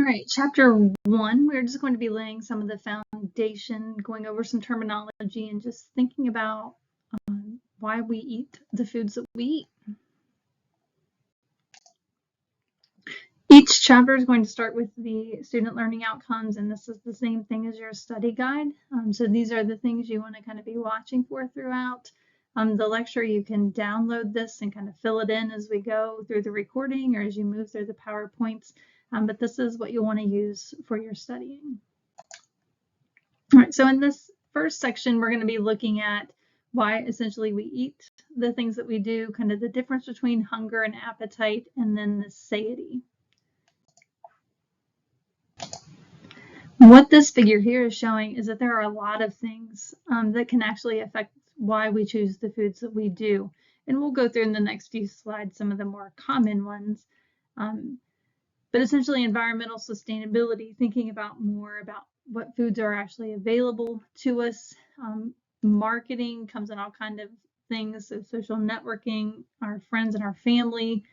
right, chapter 1, we're just going to be laying some of the foundation, going over some terminology, and just thinking about why we eat the foods that we eat. Each chapter is going to start with the student learning outcomes, and this is the same thing as your study guide. So these are the things you want to kind of be watching for throughout the lecture. You can download this and kind of fill it in as we go through the recording or as you move through the PowerPoints, but this is what you'll want to use for your studying. All right, so in this first section, we're going to be looking at why essentially we eat the things that we do, kind of the difference between hunger and appetite, and then the satiety. What this figure here is showing is that there are a lot of things that can actually affect why we choose the foods that we do. And we'll go through in the next few slides some of the more common ones. But essentially environmental sustainability, thinking about more about what foods are actually available to us. Marketing comes in all kinds of things, so social networking, our friends and our family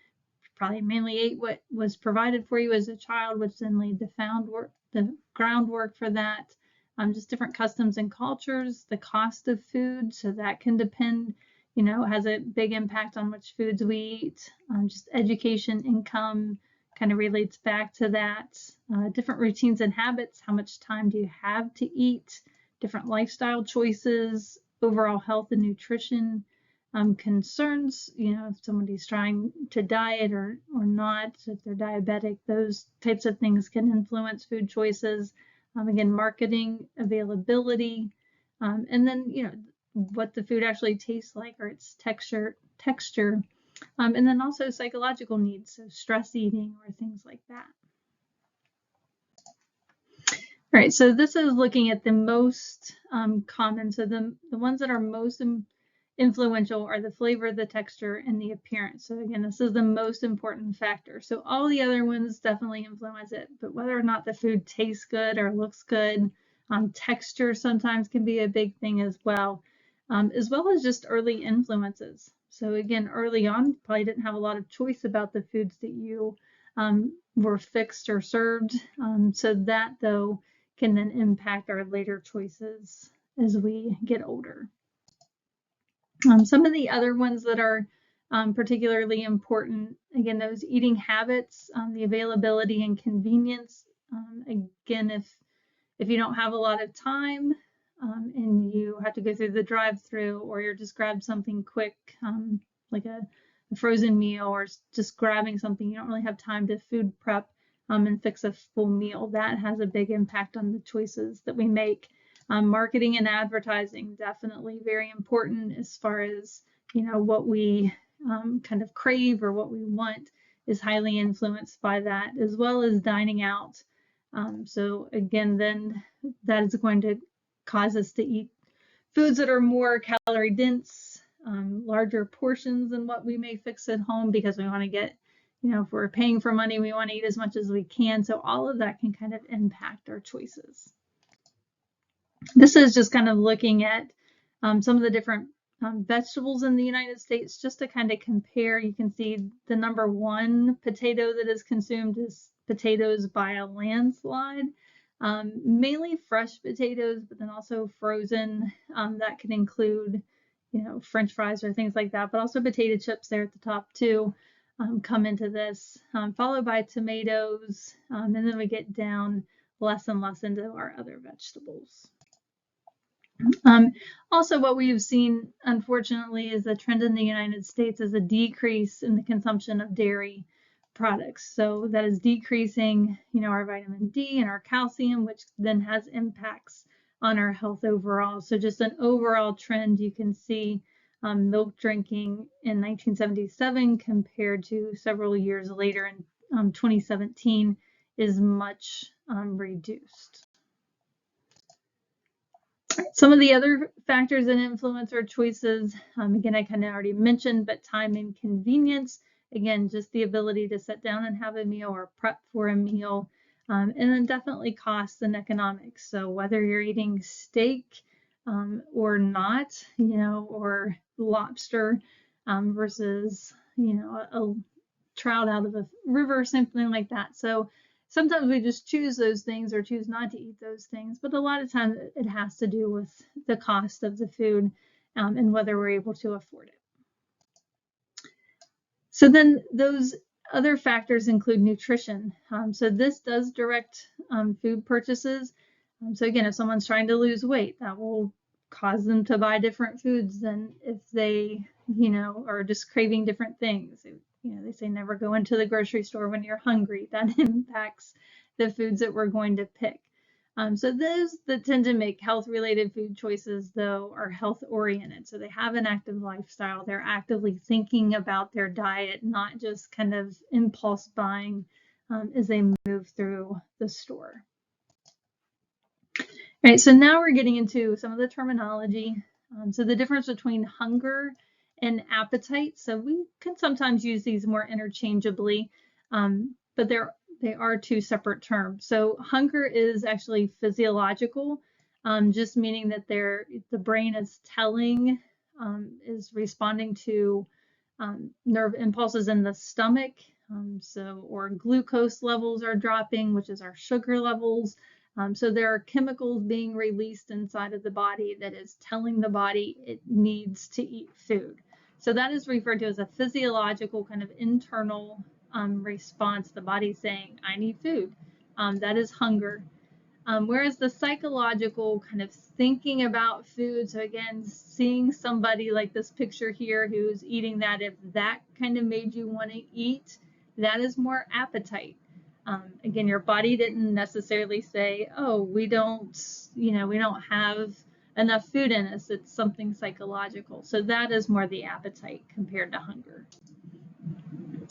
probably mainly ate what was provided for you as a child, which then laid the groundwork for that. Just different customs and cultures, the cost of food, so that can depend, has a big impact on which foods we eat. Just education, income kind of relates back to that. Different routines and habits, how much time do you have to eat? Different lifestyle choices, overall health and nutrition. Concerns, if somebody's trying to diet or not, if they're diabetic, those types of things can influence food choices. Again, marketing, availability, and then, what the food actually tastes like or its texture, and then also psychological needs, so stress eating or things like that. All right, so this is looking at the most common, so the ones that are most influential are the flavor, the texture, and the appearance. So again, this is the most important factor. So all the other ones definitely influence it, but whether or not the food tastes good or looks good, texture sometimes can be a big thing as well as just early influences. So again, early on, you probably didn't have a lot of choice about the foods that you were fixed or served. So that, though, can then impact our later choices as we get older. Some of the other ones that are particularly important, again, those eating habits, the availability and convenience. Again, if you don't have a lot of time and you have to go through the drive-through, or you're just grab something quick, like a frozen meal, or just grabbing something, you don't really have time to food prep and fix a full meal, that has a big impact on the choices that we make. Marketing and advertising, definitely very important as far as, what we kind of crave or what we want is highly influenced by that, as well as dining out. So again, then that is going to cause us to eat foods that are more calorie dense, larger portions than what we may fix at home, because we want to get, if we're paying for money, we want to eat as much as we can. So all of that can kind of impact our choices. This is just kind of looking at some of the different vegetables in the United States, just to kind of compare. You can see the number one potato that is consumed is potatoes by a landslide. Mainly fresh potatoes, but then also frozen. That can include, French fries or things like that, but also potato chips there at the top too come into this, followed by tomatoes, and then we get down less and less into our other vegetables. Also, what we've seen, unfortunately, is the trend in the United States is a decrease in the consumption of dairy products. So that is decreasing, our vitamin D and our calcium, which then has impacts on our health overall. So just an overall trend, you can see milk drinking in 1977 compared to several years later in 2017 is much reduced. Some of the other factors that influence our choices, again, I kind of already mentioned, but time and convenience. Again, just the ability to sit down and have a meal or prep for a meal, and then definitely cost and economics. So whether you're eating steak or not, or lobster versus, a trout out of a river, something like that. So sometimes we just choose those things or choose not to eat those things, but a lot of times it has to do with the cost of the food and whether we're able to afford it. So then those other factors include nutrition. So this does direct food purchases. So again, if someone's trying to lose weight, that will cause them to buy different foods than if they, are just craving different things. They say never go into the grocery store when you're hungry. That impacts the foods that we're going to pick. So those that tend to make health-related food choices, though, are health-oriented. So they have an active lifestyle. They're actively thinking about their diet, not just kind of impulse buying as they move through the store. All right, so now we're getting into some of the terminology. So the difference between hunger and appetite. So we can sometimes use these more interchangeably, but they are two separate terms. So hunger is actually physiological, just meaning that the brain is is responding to nerve impulses in the stomach. Or glucose levels are dropping, which is our sugar levels. So there are chemicals being released inside of the body that is telling the body it needs to eat food. So that is referred to as a physiological kind of internal response. The body saying, I need food. That is hunger. Whereas the psychological kind of thinking about food, so again, seeing somebody like this picture here who's eating that, if that kind of made you want to eat, that is more appetite. Again, your body didn't necessarily say, oh, we don't have enough food in us. It's something psychological. So that is more the appetite compared to hunger.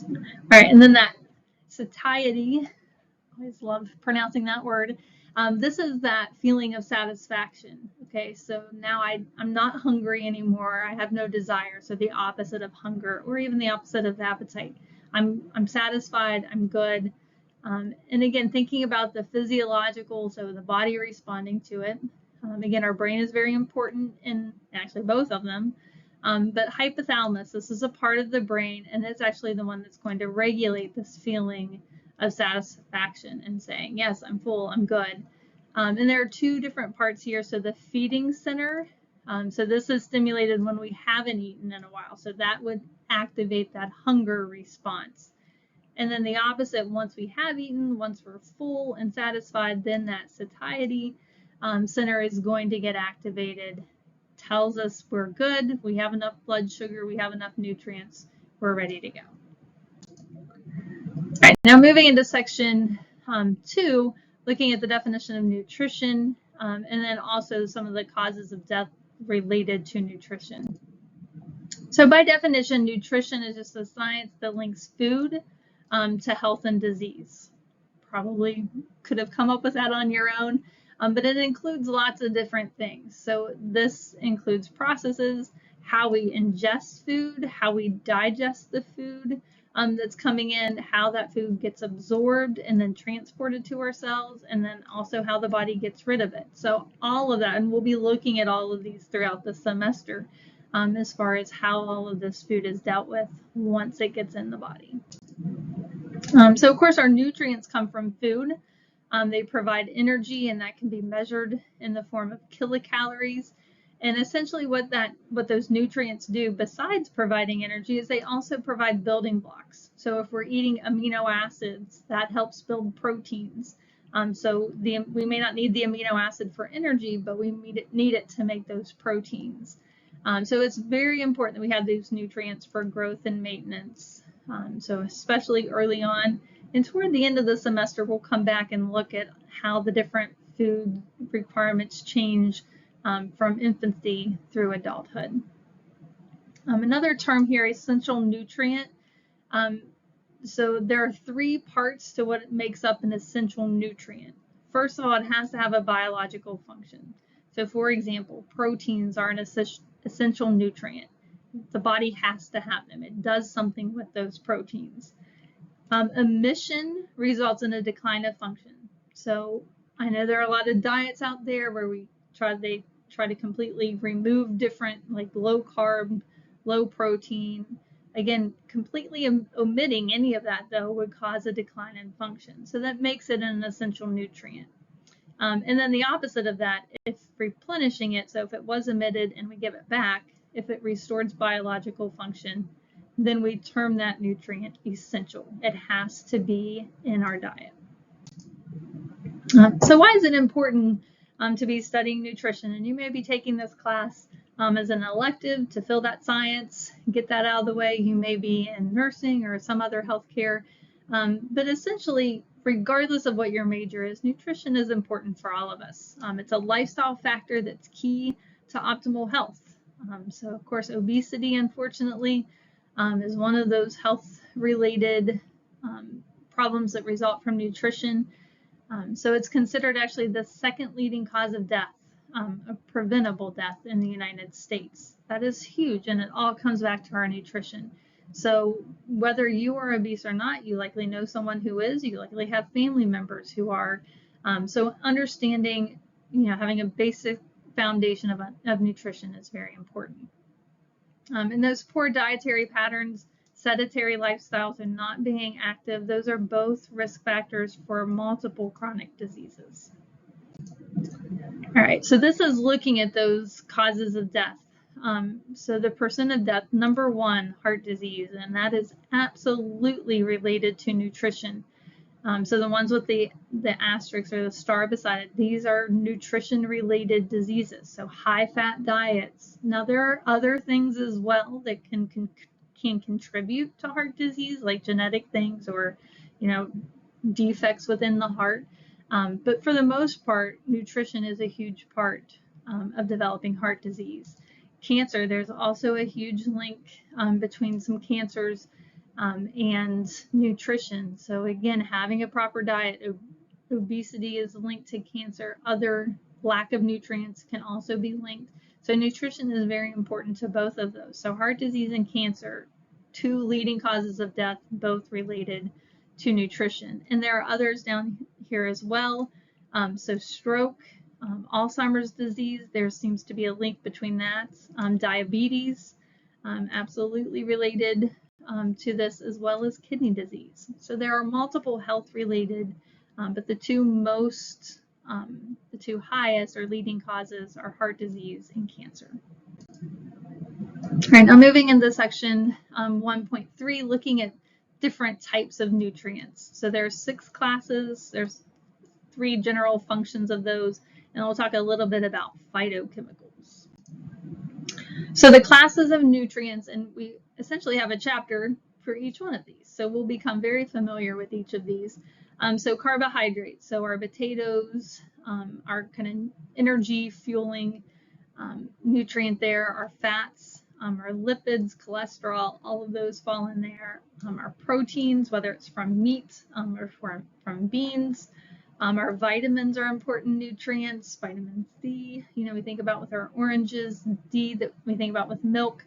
All right, and then that satiety, I always love pronouncing that word. This is that feeling of satisfaction. Okay, so now I'm not hungry anymore. I have no desire. So the opposite of hunger, or even the opposite of appetite. I'm satisfied. I'm good. And again, thinking about the physiological, so the body responding to it. Again, our brain is very important in actually both of them. But hypothalamus, this is a part of the brain, and it's actually the one that's going to regulate this feeling of satisfaction and saying, yes, I'm full, I'm good. And there are two different parts here. So the feeding center, so this is stimulated when we haven't eaten in a while. So that would activate that hunger response. And then the opposite, once we have eaten, once we're full and satisfied, then that satiety center is going to get activated. Tells us we're good, we have enough blood sugar, we have enough nutrients, we're ready to go. All right, now moving into section 2, looking at the definition of nutrition, and then also some of the causes of death related to nutrition. So by definition, nutrition is just a science that links food to health and disease. Probably could have come up with that on your own, but it includes lots of different things. So this includes processes, how we ingest food, how we digest the food that's coming in, how that food gets absorbed and then transported to our cells, and then also how the body gets rid of it. So all of that, and we'll be looking at all of these throughout the semester as far as how all of this food is dealt with once it gets in the body. So of course our nutrients come from food. They provide energy, and that can be measured in the form of kilocalories. And essentially what those nutrients do besides providing energy is they also provide building blocks. So if we're eating amino acids, that helps build proteins. So we may not need the amino acid for energy, but we need it to make those proteins. So it's very important that we have these nutrients for growth and maintenance. So especially early on, and toward the end of the semester, we'll come back and look at how the different food requirements change from infancy through adulthood. Another term here, essential nutrient. So there are 3 parts to what makes up an essential nutrient. First of all, it has to have a biological function. So for example, proteins are an essential nutrient. The body has to have them. It does something with those proteins. Omission results in a decline of function. So I know there are a lot of diets out there where they try to completely remove different, like low carb, low protein, Again, completely omitting any of that, though, would cause a decline in function. So that makes it an essential nutrient. And then the opposite of that, if replenishing it, so if it was emitted and we give it back, if it restores biological function, then we term that nutrient essential. It has to be in our diet. So why is it important to be studying nutrition? And you may be taking this class as an elective to fill that science, get that out of the way. You may be in nursing or some other healthcare, but essentially, regardless of what your major is, nutrition is important for all of us. It's a lifestyle factor that's key to optimal health. So of course, obesity, unfortunately, is one of those health-related problems that result from nutrition. So it's considered actually the second leading cause of death, of preventable death in the United States. That is huge, and it all comes back to our nutrition. So whether you are obese or not, you likely know someone who is, you likely have family members who are. So understanding, having a basic foundation of nutrition is very important. And those poor dietary patterns, sedentary lifestyles, and not being active, those are both risk factors for multiple chronic diseases. All right, so this is looking at those causes of death. So the percent of death, number one, heart disease, and that is absolutely related to nutrition. So the ones with the asterisk or the star beside it, these are nutrition-related diseases, so high-fat diets. Now, there are other things as well that can contribute to heart disease, like genetic things or, defects within the heart. But for the most part, nutrition is a huge part of developing heart disease. Cancer, there's also a huge link between some cancers and nutrition. So again, having a proper diet, obesity is linked to cancer. Other lack of nutrients can also be linked. So nutrition is very important to both of those. So heart disease and cancer, two leading causes of death, both related to nutrition. And there are others down here as well. So stroke, Alzheimer's disease, there seems to be a link between that. Diabetes, absolutely related to this, as well as kidney disease. So there are multiple health-related, but the two highest or leading causes are heart disease and cancer. All right, now moving into section 1.3, looking at different types of nutrients. So there are 6 classes. There's 3 general functions of those, and we'll talk a little bit about phytochemicals. So the classes of nutrients, and we essentially have a chapter for each one of these. So we'll become very familiar with each of these. So carbohydrates, so our potatoes, our kind of energy fueling nutrient there, our fats, our lipids, cholesterol, all of those fall in there. Our proteins, whether it's from meat or from beans. Our vitamins are important nutrients, vitamin C, we think about with our oranges, D that we think about with milk.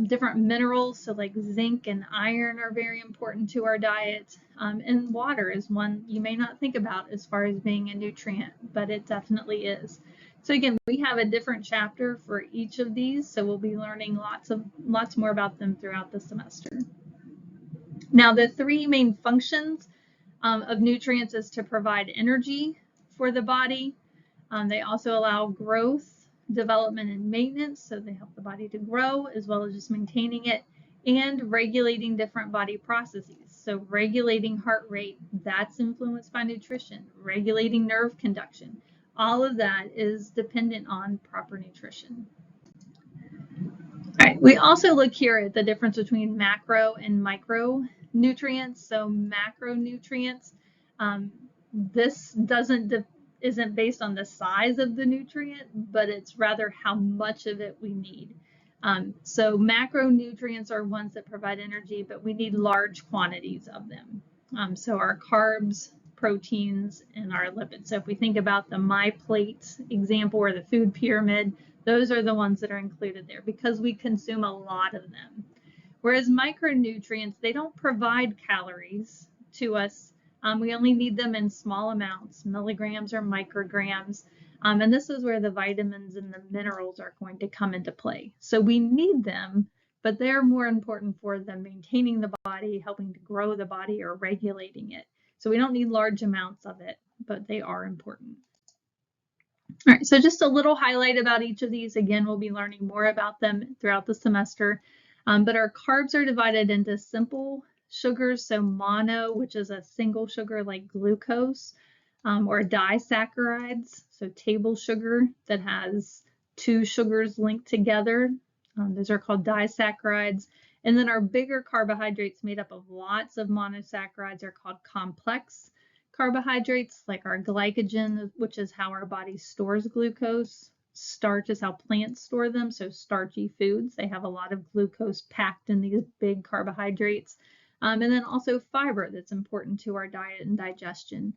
Different minerals, so like zinc and iron are very important to our diet. And water is one you may not think about as far as being a nutrient, but it definitely is. So again, we have a different chapter for each of these, so we'll be learning lots more about them throughout the semester. Now, the 3 main functions of nutrients is to provide energy for the body. They also allow growth, development, and maintenance, so they help the body to grow as well as just maintaining it, and regulating different body processes. So regulating heart rate, that's influenced by nutrition. Regulating nerve conduction, all of that is dependent on proper nutrition. All right, we also look here at the difference between macro and micronutrients. So macronutrients, this isn't based on the size of the nutrient, but it's rather how much of it we need. So macronutrients are ones that provide energy, but we need large quantities of them. So our carbs, proteins, and our lipids. So if we think about the MyPlate example or the food pyramid, those are the ones that are included there because we consume a lot of them. Whereas micronutrients, they don't provide calories to us. We only need them in small amounts, milligrams or micrograms. And this is where the vitamins and the minerals are going to come into play. So we need them but they're more important for the maintaining the body, helping to grow the body, or regulating it. So we don't need large amounts of it, but they are important. All right, so just a little highlight about each of these. Again, we'll be learning more about them throughout the semester. But our carbs are divided into simple sugars, so mono, which is a single sugar like glucose, or disaccharides, so table sugar that has two sugars linked together. Those are called disaccharides. And then our bigger carbohydrates made up of lots of monosaccharides are called complex carbohydrates, like our glycogen, which is how our body stores glucose. Starch is how plants store them, so starchy foods. They have a lot of glucose packed in these big carbohydrates. And then also fiber that's important to our diet and digestion.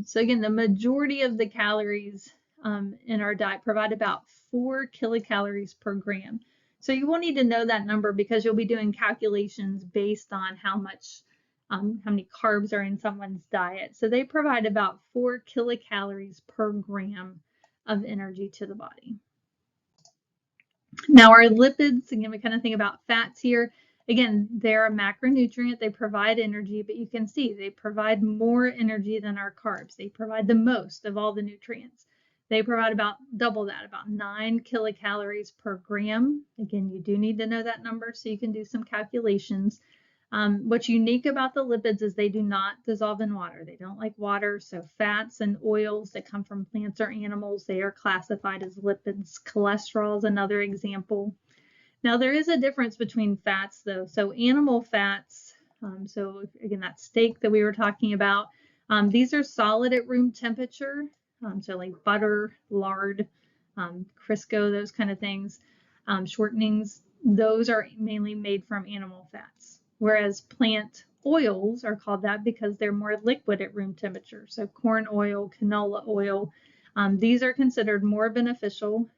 So again, the majority of the calories in our diet provide about 4 kilocalories per gram. So you will need to know that number because you'll be doing calculations based on how many carbs are in someone's diet. So they provide about 4 kilocalories per gram of energy to the body. Now our lipids, again, we kind of think about fats here. Again, they're a macronutrient. They provide energy, but you can see they provide more energy than our carbs. They provide the most of all the nutrients. They provide about double that, about 9 kilocalories per gram. Again, you do need to know that number so you can do some calculations. What's unique about the lipids is they do not dissolve in water. They don't like water, so fats and oils that come from plants or animals, they are classified as lipids. Cholesterol is another example. Now, there is a difference between fats, though. So animal fats, so again, that steak that we were talking about, these are solid at room temperature, so like butter, lard, Crisco, those kind of things, shortenings, those are mainly made from animal fats. Whereas plant oils are called that because they're more liquid at room temperature. So corn oil, canola oil, these are considered more beneficial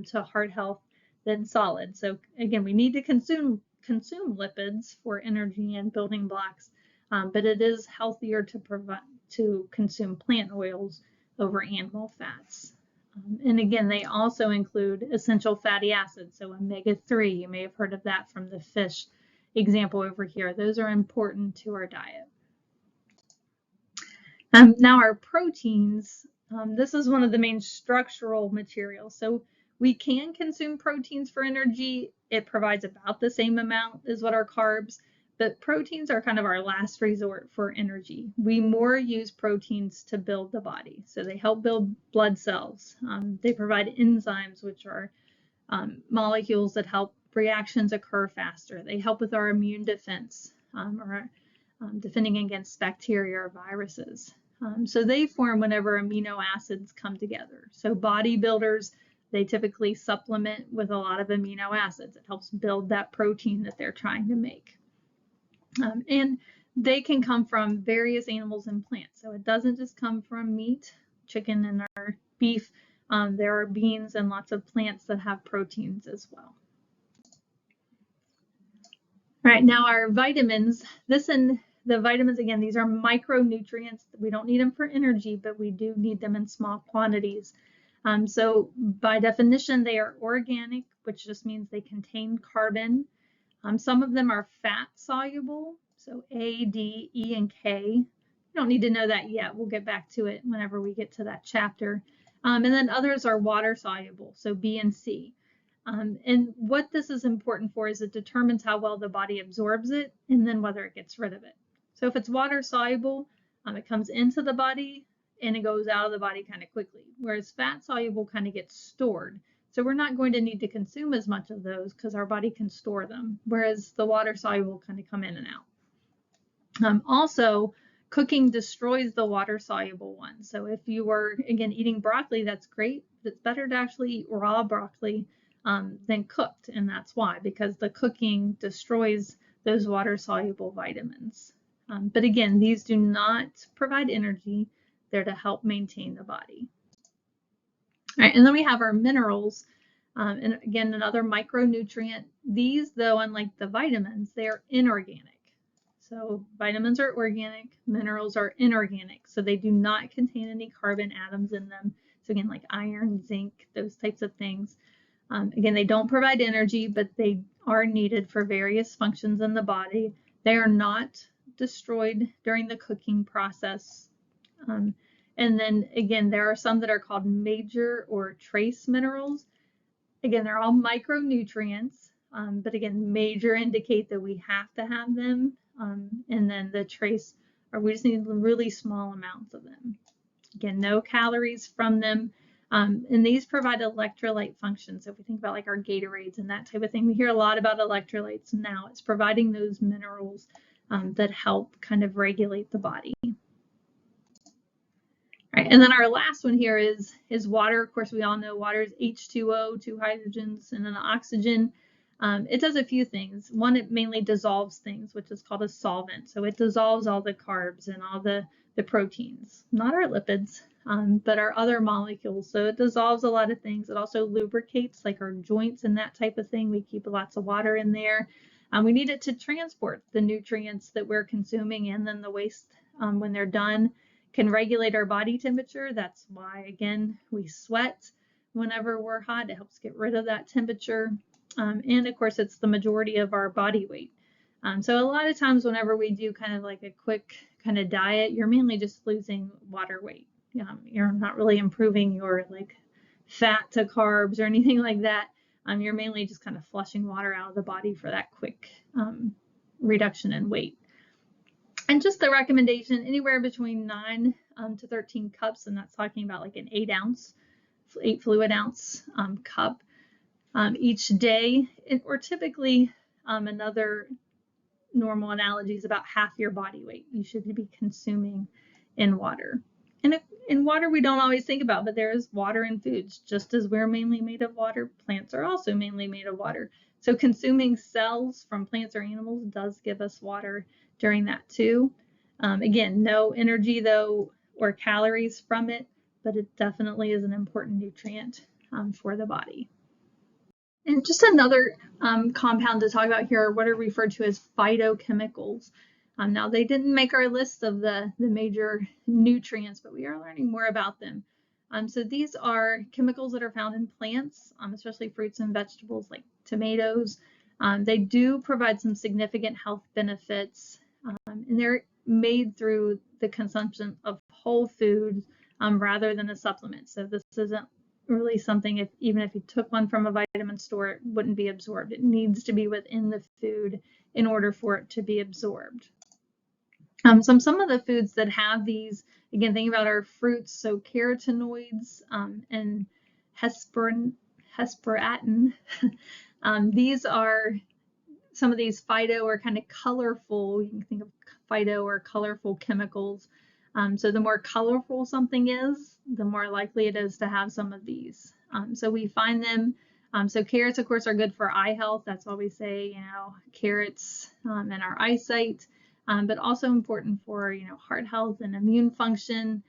to heart health than solid. So again, we need to consume lipids for energy and building blocks, but it is healthier to consume plant oils over animal fats. And again, they also include essential fatty acids, so omega-3. You may have heard of that from the fish example over here. Those are important to our diet. Now our proteins, this is one of the main structural materials. So we can consume proteins for energy. It provides about the same amount as what our carbs, but proteins are kind of our last resort for energy. We more use proteins to build the body. So they help build blood cells. They provide enzymes, which are molecules that help reactions occur faster. They help with our immune defense, or defending against bacteria or viruses. So they form whenever amino acids come together. So bodybuilders, they typically supplement with a lot of amino acids. It helps build that protein that they're trying to make. And they can come from various animals and plants. So it doesn't just come from meat, chicken, and our beef. There are beans and lots of plants that have proteins as well. All right, now our vitamins. The vitamins, again, these are micronutrients. We don't need them for energy, but we do need them in small quantities. So by definition, they are organic, which just means they contain carbon. Some of them are fat soluble, so A, D, E, and K. You don't need to know that yet. We'll get back to it whenever we get to that chapter. And then others are water soluble, so B and C. And what this is important for is it determines how well the body absorbs it and then whether it gets rid of it. So if it's water soluble, it comes into the body and it goes out of the body kind of quickly, whereas fat soluble kind of gets stored. So we're not going to need to consume as much of those because our body can store them, whereas the water soluble kind of come in and out. Also, cooking destroys the water soluble ones. So if you were, again, eating broccoli, that's great. It's better to actually eat raw broccoli than cooked, and that's why, because the cooking destroys those water soluble vitamins. But again, these do not provide energy. They're to help maintain the body. All right, and then we have our minerals, and again, another micronutrient. These, though, unlike the vitamins, they are inorganic. So vitamins are organic, minerals are inorganic, so they do not contain any carbon atoms in them. So again, like iron, zinc, those types of things. Again, they don't provide energy, but they are needed for various functions in the body. They are not destroyed during the cooking process. And then again, there are some that are called major or trace minerals. Again, they're all micronutrients, but again, major indicate that we have to have them. And then the trace, or we just need really small amounts of them. Again, no calories from them. And these provide electrolyte functions. So if we think about like our Gatorades and that type of thing, we hear a lot about electrolytes now. It's providing those minerals that help kind of regulate the body. Right, and then our last one here is water. Of course, we all know water is H2O, 2 hydrogens, and an oxygen. It does a few things. One, it mainly dissolves things, which is called a solvent. So it dissolves all the carbs and all the proteins, not our lipids, but our other molecules. So it dissolves a lot of things. It also lubricates like our joints and that type of thing. We keep lots of water in there. We need it to transport the nutrients that we're consuming, and then the waste when they're done can regulate our body temperature. That's why, again, we sweat whenever we're hot. It helps get rid of that temperature. And of course, it's the majority of our body weight. So a lot of times whenever we do kind of like a quick kind of diet, you're mainly just losing water weight. You're not really improving your like fat to carbs or anything like that. You're mainly just kind of flushing water out of the body for that quick reduction in weight. And just the recommendation, anywhere between 9 to 13 cups, and that's talking about like an 8 fluid ounce cup each day, or typically another normal analogy is about half your body weight you should be consuming in water. And in water we don't always think about, but there is water in foods. Just as we're mainly made of water, plants are also mainly made of water. So consuming cells from plants or animals does give us water during that too. Again, no energy though or calories from it, but it definitely is an important nutrient for the body. And just another compound to talk about here are what are referred to as phytochemicals. Now, they didn't make our list of the major nutrients, but we are learning more about them. So these are chemicals that are found in plants, especially fruits and vegetables like tomatoes. They do provide some significant health benefits, and they're made through the consumption of whole foods rather than a supplement. So this isn't really something, even if you took one from a vitamin store, it wouldn't be absorbed. It needs to be within the food in order for it to be absorbed. Some of the foods that have these, again, think about our fruits, so carotenoids and hesperactin. These are some of these phyto or kind of colorful, you can think of phyto or colorful chemicals. So the more colorful something is, the more likely it is to have some of these. So we find them. So carrots, of course, are good for eye health. That's why we say, carrots and our eyesight, but also important for, heart health and immune function.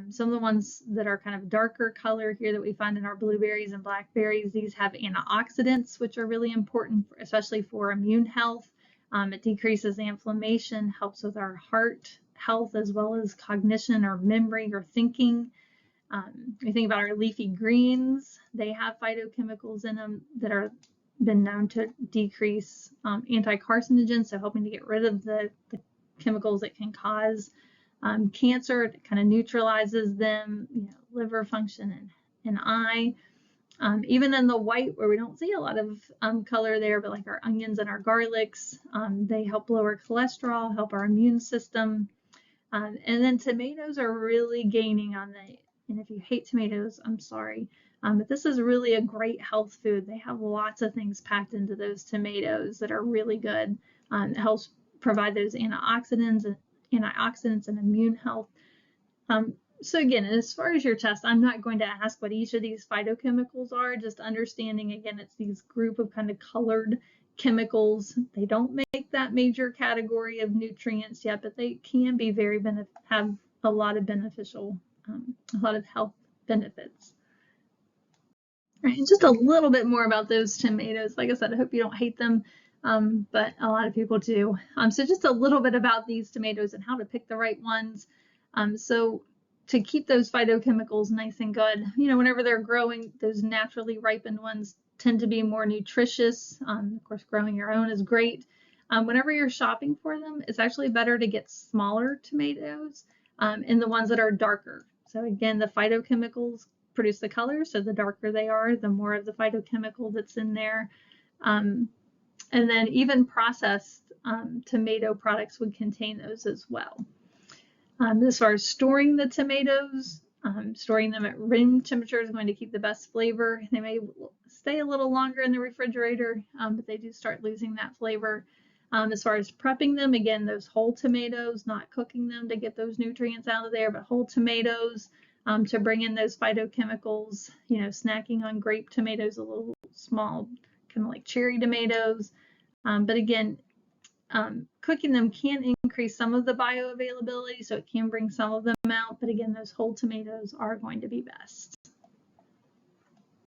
Some of the ones that are kind of darker color here that we find in our blueberries and blackberries, these have antioxidants, which are really important, especially for immune health. It decreases inflammation, helps with our heart health as well as cognition or memory or thinking. We think about our leafy greens. They have phytochemicals in them that are been known to decrease anti-carcinogens, so helping to get rid of the chemicals that can cause cancer. It kind of neutralizes them, liver function and eye. Even in the white, where we don't see a lot of color there, but like our onions and our garlics, they help lower cholesterol, help our immune system. And then tomatoes are really gaining on and if you hate tomatoes, I'm sorry, but this is really a great health food. They have lots of things packed into those tomatoes that are really good. It helps provide those antioxidants and immune health. So again, as far as your test, I'm not going to ask what each of these phytochemicals are, just understanding, again, it's these group of kind of colored chemicals. They don't make that major category of nutrients yet, but they can be have a lot of beneficial, a lot of health benefits. All right, and just a little bit more about those tomatoes. Like I said, I hope you don't hate them, but a lot of people do. So just a little bit about these tomatoes and how to pick the right ones. So to keep those phytochemicals nice and good, whenever they're growing, those naturally ripened ones tend to be more nutritious. Of course, growing your own is great. Whenever you're shopping for them, it's actually better to get smaller tomatoes and the ones that are darker. So again, the phytochemicals produce the color, so the darker they are, the more of the phytochemical that's in there. And then even processed tomato products would contain those as well. As far as storing the tomatoes, storing them at room temperature is going to keep the best flavor. They may stay a little longer in the refrigerator, but they do start losing that flavor. As far as prepping them, again, those whole tomatoes, not cooking them to get those nutrients out of there, but whole tomatoes to bring in those phytochemicals, you know, snacking on grape tomatoes, a little small, kind of like cherry tomatoes. But again, cooking them can increase some of the bioavailability, so it can bring some of them out. But again, those whole tomatoes are going to be best.